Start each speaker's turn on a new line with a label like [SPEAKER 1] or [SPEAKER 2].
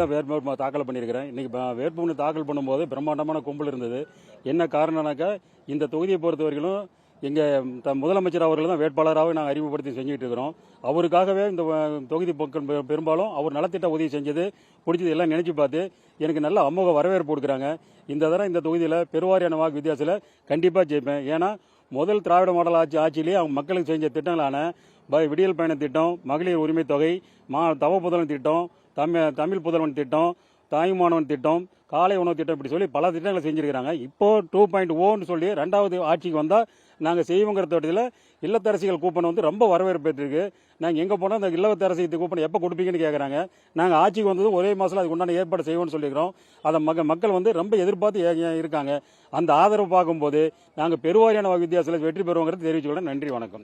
[SPEAKER 1] தான் வேட்புமனு தாக்கல் பண்ணியிருக்கிறேன். இன்னைக்கு வேட்புமனு தாக்கல் பண்ணும்போது பிரம்மாண்டமான கும்பல் இருந்தது. என்ன காரணம்னாக்கா, இந்த தொகுதியை பொறுத்த வரைக்கும் எங்கள் முதலமைச்சர் அவர்கள் தான் வேட்பாளராக நாங்கள் அறிமுகப்படுத்தி செஞ்சுட்டு இருக்கிறோம். அவருக்காகவே இந்த தொகுதி மக்கள் பெரும்பாலும் அவர் நலத்திட்ட உதவி செஞ்சது பிடிச்சது எல்லாம் நினைச்சு பார்த்து எனக்கு நல்ல அமோக வரவேற்பு கொடுக்குறாங்க. இந்த தடவை இந்த தொகுதியில் பெருவாரியான வாக்கு வித்தியாசத்தில் கண்டிப்பாக ஜெயிப்பேன். ஏன்னா முதல் திராவிட மாடல் ஆட்சியிலேயே அவங்க மக்களுக்கு செஞ்ச திட்டங்களான விடியல் பயண திட்டம், மகளிர் உரிமை தொகை, தவ புதல்வன் திட்டம், தமிழ் புதல்வன் திட்டம், தாய்மானவன் திட்டம், காலை உணவு திட்டம், இப்படி சொல்லி பல திட்டங்களை செஞ்சிருக்கிறாங்க. இப்போ 2.0 சொல்லி 2வது ஆட்சிக்கு வந்தால் நாங்கள் செய்வோங்கிற தோட்டத்தில் இல்லத்தரசிகள் கூப்பன் ரொம்ப வரவேற்பு பெற்றிருக்கு. நாங்கள் எங்கே போனால் அந்த இல்லத்தரசி கூப்பன் எப்போ கொடுப்பீங்கன்னு கேட்குறாங்க. நாங்கள் ஆட்சிக்கு வந்தது ஒரே மாதத்தில் அதுக்கு உண்டான ஏற்பாடு செய்வோம்னு சொல்லிக்கிறோம். அதை மக்கள் ரொம்ப எதிர்பார்த்து இருக்காங்க. அந்த ஆதரவு பார்க்கும்போது நாங்கள் பெருவாரியான வித்தியாசத்தில் வெற்றி பெறுவோங்கிறது தெரிவிச்சுக்கிறோம். நன்றி, வணக்கம்.